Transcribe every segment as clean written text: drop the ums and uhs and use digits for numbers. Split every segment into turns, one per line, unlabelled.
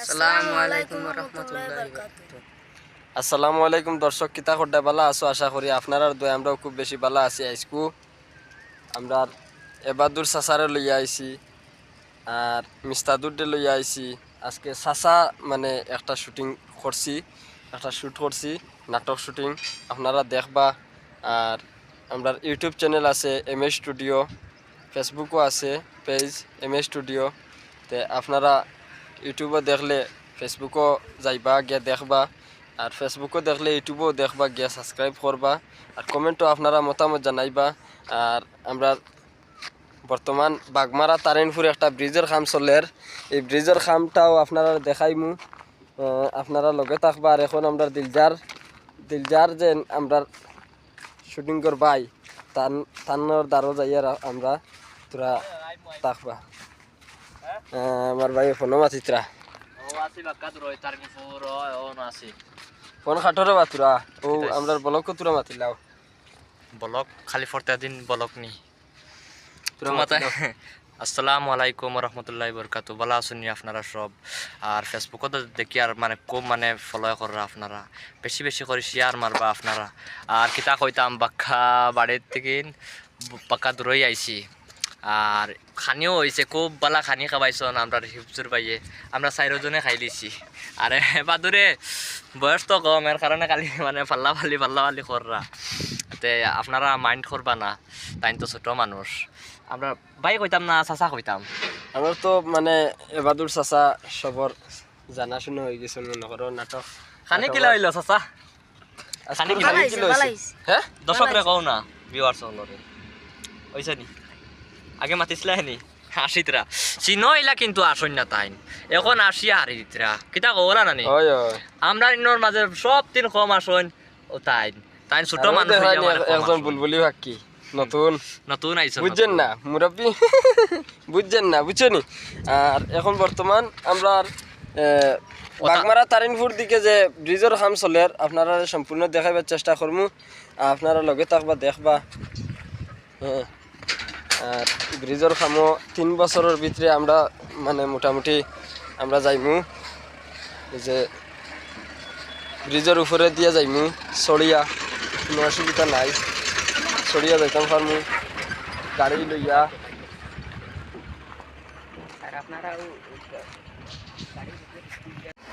আসসালামু আলাইকুম রহমতুল্লাহি ওয়া বারাকাতুহু।
আসসালামু আলাইকুম দর্শক, কিতা করতে বালা আছো? আশা করি আপনার দোয়া আমরাও খুব বেশি বালা আছি। আজকু আমরা এবাদুর সাসারে লইয়া আইছি আর মিস্তাদুরডে লইয়া আইছি। আজকে সাসা মানে একটা শুটিং করছি, একটা শ্যুট করছি, নাটক শুটিং আপনারা দেখবা। আর আমরা ইউটিউব চ্যানেল আছে এম এ স্টুডিও, ফেসবুকও আছে পেজ এম এ স্টুডিও। তে আপনারা ইউটিউবও দেখলে ফেসবুকও যাইবা গিয়া দেখবা, আর ফেসবুকও দেখলে ইউটিউবও দেখবা গিয়া সাবস্ক্রাইব করবা, আর কমেন্টও আপনারা মতামত জানাইবা। আর আমরা বর্তমান বাগমারা তারিনপুরে একটা ব্রিজের কাম চলের, এই ব্রিজের কামটাও আপনারা দেখাইমু, আপনারা লগে থাকবা। আর এখন আমরা দিলজার যে আমরা শুটিং করবাই তানোর দ্বারও যাইয়ার আমরা তোরা থাকবা। আমার ভাই ফোনও মাতিতরা ফোন খাটরে বাতুরা ও আমরা বলক তোরা মাতিলাও
বলক খালি ফরতে দিন বলক নি তোরা মাতায়। আসসালামু আলাইকুম রহমতুল্লাহি বরকাতু। ভালো আছেন আপনারা সব? আর ফেসবুকত দেখি আর মানে খুব মানে ফলো করা আপনারা, বেশি বেশি করে শেয়ার মারবা আপনারা। আর কিতা কইতাম বাক্কা বাড়ির থেকে পাক্কা দূরই আইছি, আর খানিও হয়েছে খুব বালা খানি খাবাইছন আমরা হিফজুর বাইয়ে, আমরা চারজনে খাই লিছি। আর বাদুরে বয়স তো কম, এর কারণে খালি মানে পাল্লা ফালি কররা, তে আপনারা মাইন্ড করবা না, তাই তো ছোট মানুষ। আমরা ভাই কইতাম না চাচা কইতাম।
আমার তো মানে এবাদুর চাচা সবর জানাশুনো হয়ে গেছে মনে করো। নাটক
খানি কিলা হইল চাচা? খানি কিলা
হ্যাঁ
দর্শক রে কও না, ভিউয়ার্স হলরে হইছে নি আগে মাতিছিলা নি আসিতরা চিনো ইলা, কিন্তু আসন না তাইন এখন আসিয়া হারি দিতরা কিতা কওরা নানি। আমরা ইনোর মাঝে সব দিন কম আসন ও তাইন ছোট মানুষ
একজন বুলবুলি ভাক্কি নতুন আইছো, বুঝছেন না মুরব্বী বুঝছেন না, বুঝছো নি? আর এখন বর্তমান আমরা বাগমারা তারিনপুর দিকে যে ব্রিজের কাম চলে, আপনারা সম্পূর্ণ দেখাইবার চেষ্টা করবো, আপনারা লগে থাকবা দেখবা। হ্যাঁ, আর ব্রিজের কামও 3 বছরের ভিতরে আমরা মানে মোটামুটি আমরা যাইমু, যে ব্রিজের উপরে দিয়ে যাইমু সরিয়া, কোনো অসুবিধা নাই, সরিয়া যাইতাম পারমু গাড়ি লইয়া।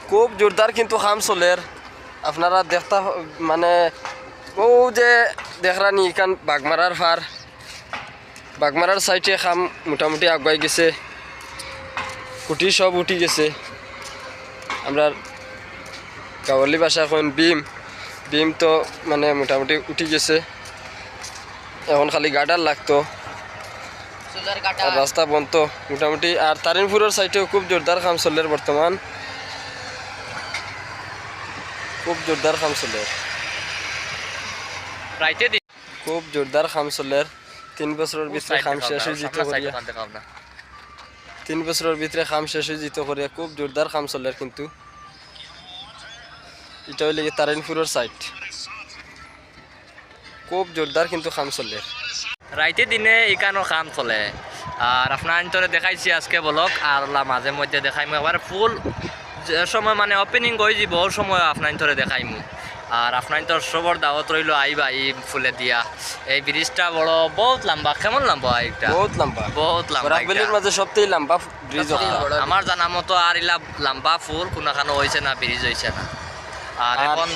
খুব জোরদার কিন্তু কাম চলের, আপনারা দেখতা মানে ও যে দেখরানি এখান বাগমারার সাইডে কাম মোটামুটি আগুয়াই গেছে, কুটি সব উঠি গেছে। আমরা গাওয়ালি ভাষা এখন বিম তো মানে মোটামুটি উঠি গেছে, এখন খালি গার্ডার লাগতো, রাস্তা বন্ধ মোটামুটি। আর তারিনপুরের সাইডেও খুব জোরদার কাম চলের, বর্তমান খুব জোরদার কাম চলের, খুব জোরদার কাম চলের। 3 বছরের ভিতরে কাম শেষ হয়ে যেত করিয়া, 3 বছরের ভিতরে কাম শেষ হয়ে যেত করিয়া, খুব জোরদার কাম চলের। কিন্তু এটা হইলে তারিনপুরের সাইড খুব জোরদার কিন্তু কাম চলের,
রাইতে দিনে ইকানো কাম চলে। আর আপনার অন্তরে দেখাইছি আজকে বলক, আর মাঝে মধ্যে দেখাইমু একবার ফুল যে সময় মানে ওপেনিং হয়ে যাব ওর সময় আপনার অন্তরে দেখাইমু। আর আপনার তো সবর দাওয়াত রইল আইবা এই ফুলে দিয়া। এই ব্রিজটা বড় বহুত লম্বা, কেমন লম্বা? একটা বহুত লম্বা
ব্রিজের মাঝে সবথেকে লম্বা ব্রিজ
আমার জানা মতো। আর ইলা লম্বা ফুল কোনখানো হয়েছে না, ব্রিজ হয়েছে না। আর এখন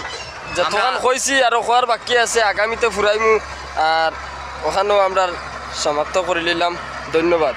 যতক্ষণ কইছি আর ওখার বাকি আছে, আগামীতে ফুরাইমু। আর ওখানেও আমরা সমাপ্ত করে নিলাম। ধন্যবাদ।